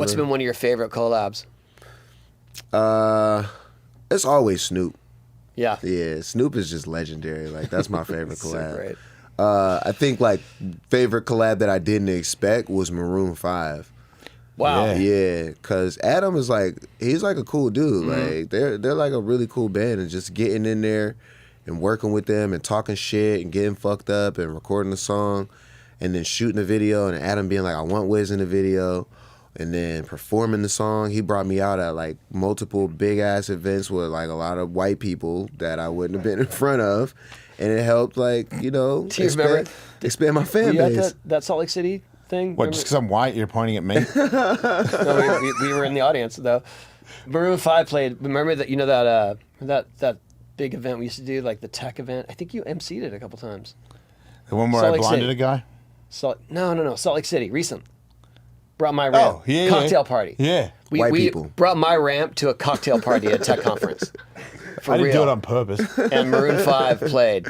What's been one of your favorite collabs? It's always Snoop. Yeah. Yeah, Snoop is just legendary. Like, that's my favorite So collab. great. I think, like, favorite collab that I didn't expect was Maroon 5. Wow. Yeah, because Adam is like, he's like a cool dude. Like, they're like a really cool band, and just getting in there and working with them and talking shit and getting fucked up and recording a song and then shooting a video, and Adam being like, I want Wiz in the video, and then performing the song. He brought me out at like multiple big ass events with like a lot of white people that I wouldn't have been in front of, and it helped, like, you know, Do you remember? expand my fan Were you base. at that Salt Lake City thing? What, just because I'm white, you're pointing at me? No, we were in the audience though. Maroon 5 played. Remember that? You know that big event we used to do, like the tech event. I think you emceed it a couple times. The one where Salt I Lake blinded City. a guy? No. Salt Lake City, recent. Brought my ramp. Oh, yeah. Cocktail party. Yeah. White we people. brought my ramp to a cocktail party at a tech conference. For I didn't real. do it on purpose. And Maroon 5 played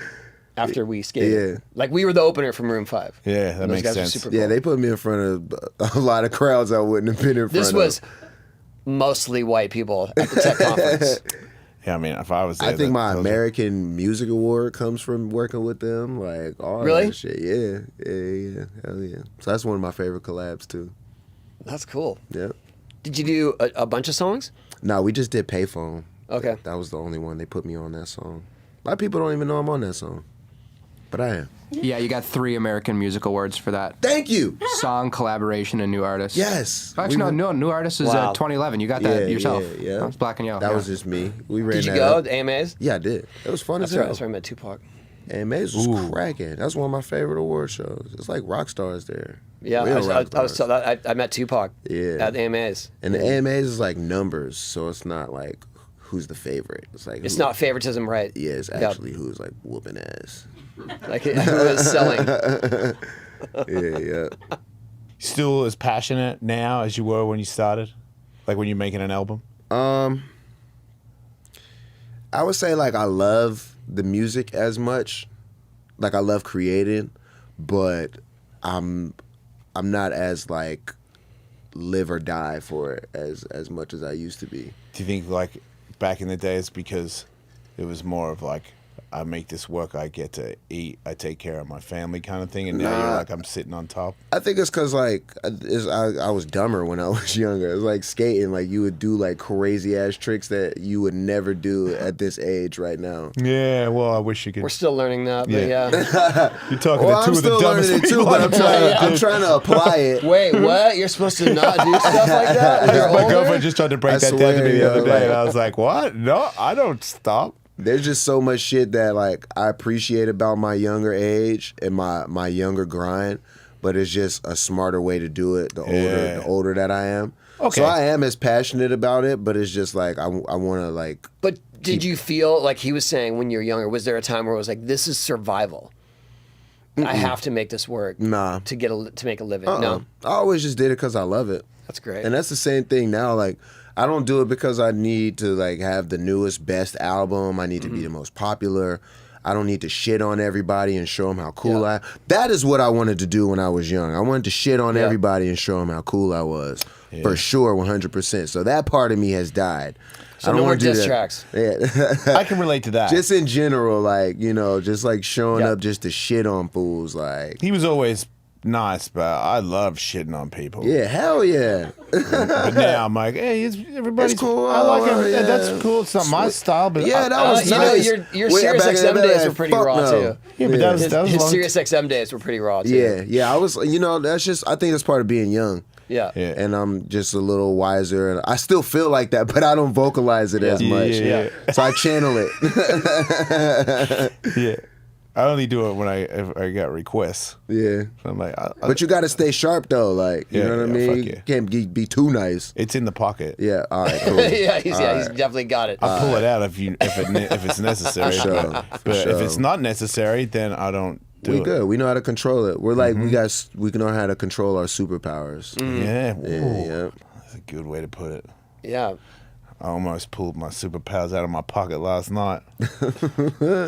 after we skated. Yeah. Like, we were the opener for Maroon 5. Yeah, that Those makes guys were sense. super cool. Yeah, they put me in front of a lot of crowds I wouldn't have been in front This of. was mostly white people at the tech conference. Yeah, I mean, if I was there... I think my those- American Music Award comes from working with them. Like, all Really? that shit. Yeah. Hell yeah. So that's one of my favorite collabs, too. That's cool. Yeah. Did you do a bunch of songs? No, we just did Payphone. Okay. That was the only one. They put me on that song. A lot of people don't even know I'm on that song. But I am. Yeah, you got 3 American Music Awards for that. Thank you. Song, collaboration, and new artist. Yes. Actually, no, new artist is Wow. 2011. You got that yourself. Yeah. That was Black and Yellow. That yeah. was just me. We ran Did you that go up. to AMAs? Yeah, I did. It was fun That's as right. hell. That's where I met Tupac. AMAs was cracking. That's one of my favorite award shows. It's like rock stars there. Yeah, Real rock I was stars. told I met Tupac Yeah. at the AMAs. And the AMAs is like numbers, so it's not like who's the favorite. It's like It's who- not favoritism, right? Yeah, it's Yep. actually who's like whooping ass. Like who is selling. Yeah. Still as passionate now as you were when you started? Like when you're making an album? I would say like I love the music as much. Like I love creating, but I'm not as like live or die for it as much as I used to be. Do you think like back in the days because it was more of like, I make this work, I get to eat, I take care of my family kind of thing, and now you're like, I'm sitting on top? I think it's because like I was dumber when I was younger. It was like skating, like you would do like crazy ass tricks that you would never do at this age right now. Yeah, well, I wish you could. We're still learning that, but Yeah. yeah. You're talking Well, to I'm two of the still dumbest learning it too, people but on I'm the trying. planet. I'm trying to apply it. Wait, what? You're supposed to not do stuff like that when you're My older? girlfriend just tried to break I that down to swear, me the yo, other day, like- and I was like, what? No, I don't stop. There's just so much shit that like I appreciate about my younger age and my younger grind, but it's just a smarter way to do it. The older that I am. Okay. So I am as passionate about it, but it's just like I want to like. But did you feel like he was saying when you were younger? Was there a time where it was like, "This is survival. I have to make this work Nah. to make a living"? No, I always just did it because I love it. that's great. And that's the same thing now. Like, I don't do it because I need to like have the newest, best album. I need to be the most popular. I don't need to shit on everybody and show them how cool I am. That is what I wanted to do when I was young. I wanted to shit on everybody and show them how cool I was. For sure, 100%. So that part of me has died. So I don't no more wanna do diss that. tracks. Yeah. I can relate to that. Just in general, like, you know, just like showing Yeah. up just to shit on fools. Like, He was always nice, but I love shitting on people. yeah, hell yeah. But now I'm like, hey, everybody's It's cool. I like Oh, it. yeah. That's cool. It's not my style, but Yeah, that was you nice. know, your Wait, Sirius back in XM the days day, were pretty fuck raw no. too. Yeah, but that was His long. Sirius XM days were pretty raw too. Yeah. I was, you know, that's just, I think that's part of being young. Yeah. Yeah. And I'm just a little wiser. And I still feel like that, but I don't vocalize it as much. Yeah. So I channel it. Yeah. I only do it when if I got requests. Yeah. So I'm like, But you got to stay sharp, though. Like, you Yeah, know what I yeah, mean? fuck yeah. You can't be too nice. it's in the pocket. Yeah. All right, cool. yeah, he's definitely got it. I'll pull it out if it's necessary. sure, But for if sure. it's not necessary, then I don't do We it. good. We know how to control it. We're like, we know how to control our superpowers. Yeah. Yeah, Ooh. yeah. That's a good way to put it. Yeah. I almost pulled my superpowers out of my pocket last night.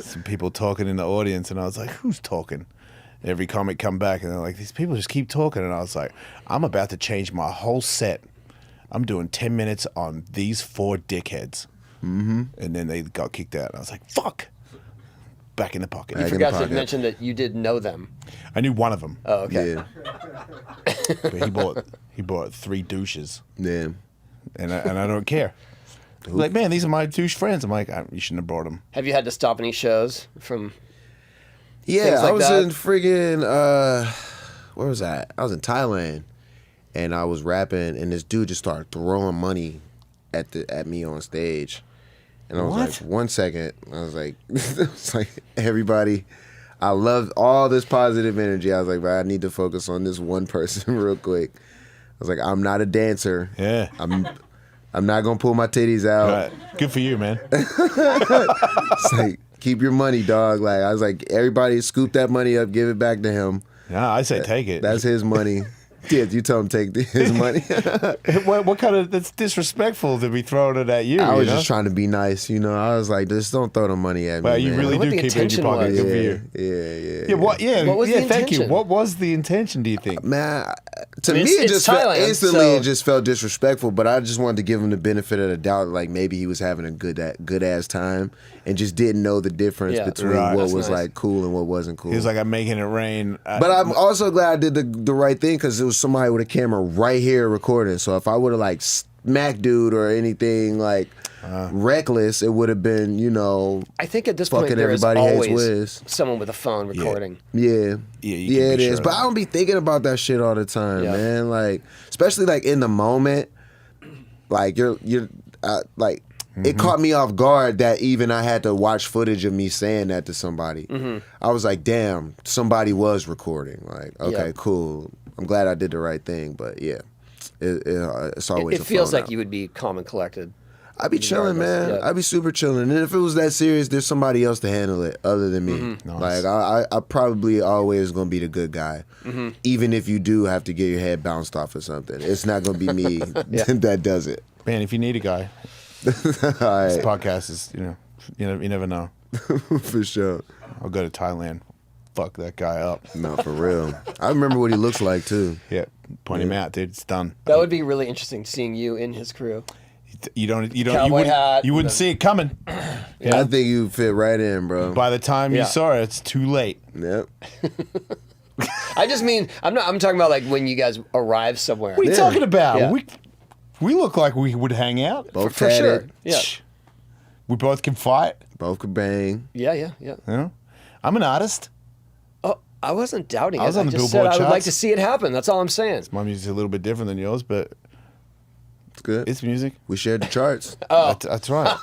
Some people talking in the audience, and I was like, who's talking? Every comic come back, and they're like, these people just keep talking. And I was like, I'm about to change my whole set I'm doing 10 minutes on these 4 dickheads. Mm-hmm. And then they got kicked out. I was like, fuck. Back in the pocket. You forgot to mention that you did know them. I knew one of them. Oh, okay. Yeah. But he bought 3 douches. Yeah. And I don't care. Like, man, these are my douche friends. I'm like, you shouldn't have brought them. Have you had to stop any shows from? Yeah, Things like I was that? in friggin' where was I? I was in Thailand, and I was rapping, and this dude just started throwing money at me on stage, and I was What? like, 1 second, I was like, it's like everybody, I love all this positive energy. I was like, but I need to focus on this one person real quick. I was like, I'm not a dancer. Yeah. I'm not gonna pull my titties out. Right. Good for you, man. It's like, keep your money, dog. Like, I was like, everybody scoop that money up, give it back to him. Yeah, I say take it. That's his money. Yeah, you tell him take his money. what kind of, that's disrespectful to be throwing it at you. I was you know? just trying to be nice, you know. I was like, just don't throw the money at me. Well, you man. really What do the keep it in your intention pocket. was. Good for Yeah, you. yeah. Yeah, what? Yeah, What was the thank you. intention? What was the intention? Do you think? Man, to I mean, me, it's it just felt, Thailand, instantly so- it just felt disrespectful. But I just wanted to give him the benefit of the doubt, like maybe he was having a good ass time and just didn't know the difference Yeah. between Right. what That's was nice. like cool and what wasn't cool. He was like, I'm making it rain. But I'm also glad I did the right thing because it was somebody with a camera right here recording. So if I would have like smacked dude or anything like reckless, it would have been, you know, I think at this point fucking there is everybody hates always Wiz. someone with a phone recording. Yeah, you can it be is. sure But of I don't be thinking about that shit all the time, Yeah. man. Like, especially like in the moment, like you're like. It caught me off guard that even I had to watch footage of me saying that to somebody. I was like, damn, somebody was recording. Like, okay, Yeah. cool. I'm glad I did the right thing. But yeah, it's always It a feels phone like out. you would be calm and collected. I'd be chilling, man. regardless, yeah. I'd be super chilling. And if it was that serious, there's somebody else to handle it other than me. Nice. Like, I probably always going to be the good guy. Even if you do have to get your head bounced off or something. It's not going to be me that does it. Man, if you need a guy, All this right, podcast is, you never know. for sure. I'll go to Thailand, fuck that guy up. No, for real. I remember what he looks like, too. Yeah, point him out, dude. It's done. That would be really interesting seeing you in his crew. You Cowboy wouldn't, hat, you wouldn't the- see it coming. I think you fit right in, bro. By the time Yeah. you saw it, it's too late. Yep. I just mean I'm talking about like when you guys arrive somewhere. What are you Yeah. talking about? Yeah. We look like we would hang out. Both For had sure. it. Yeah. We both can fight. Both could bang. Yeah. You know? I'm an artist. Oh, I wasn't doubting it. I was on the just Billboard said I would like charts. to see it happen. That's all I'm saying. My music's a little bit different than yours, but It's good. it's music. We shared the charts. That's right.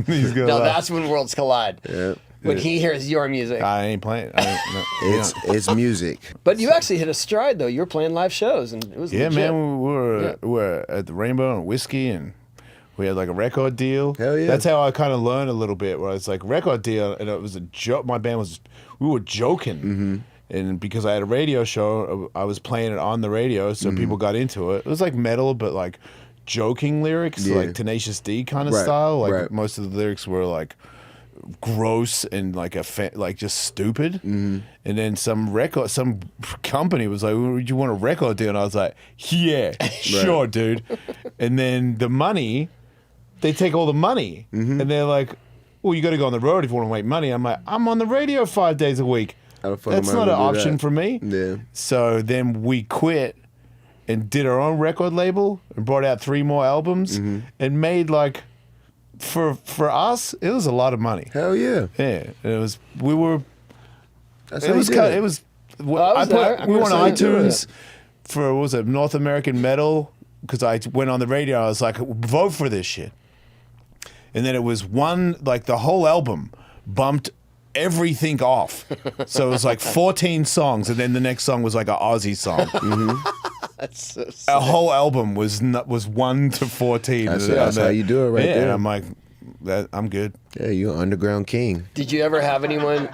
He's gonna No, laugh. that's when worlds collide. Yep. When he hears your music. I ain't playing. It's music. But you actually hit a stride though. You were playing live shows and it was Yeah, legit. man, we were at the Rainbow and Whiskey, and we had like a record deal. Hell yeah. That's how I kind of learned a little bit. Where it's like record deal, and it was a joke. My band we were joking, and because I had a radio show, I was playing it on the radio, so people got into it. It was like metal, but like joking lyrics, Yeah. like Tenacious D kind of Right, style. Like right. most of the lyrics were like gross and like like just stupid. And then some company was like, "Would you want a record deal?" And I was like, "Yeah, sure, dude." And then the money, they take all the money, and they're like, "Well, you got to go on the road if you want to make money." I'm like, "I'm on the radio 5 days a week. How the fuck That's am I not an gonna do option that?" for me." Yeah. So then we quit and did our own record label and brought out 3 more albums and made like. For us, it was a lot of money. Hell yeah. Yeah, it was. We were. That's It how was you did kind. it. It was. I was there. I We were on remember seeing you do iTunes for what was it, North American Metal, because I went on the radio. I was like, vote for this shit. And then it was the whole album bumped everything off. So it was like 14 songs, and then the next song was like an Aussie song. That's so sick. A whole album was 1 to 14. That's how you do it right yeah, there. and I'm like, I'm good. Yeah, you're an underground king. Did you ever have anyone?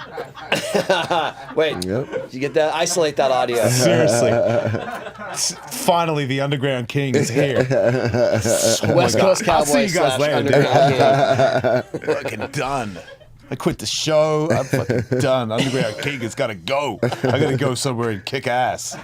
Wait, Yep. did you get that? Isolate that audio. Seriously. Finally, the Underground King is here. West Coast I'll see Cowboy you guys slash later, dude. Underground King. Fucking done. I quit the show. I'm fucking done. Underground King has got to go. I got to go somewhere and kick ass.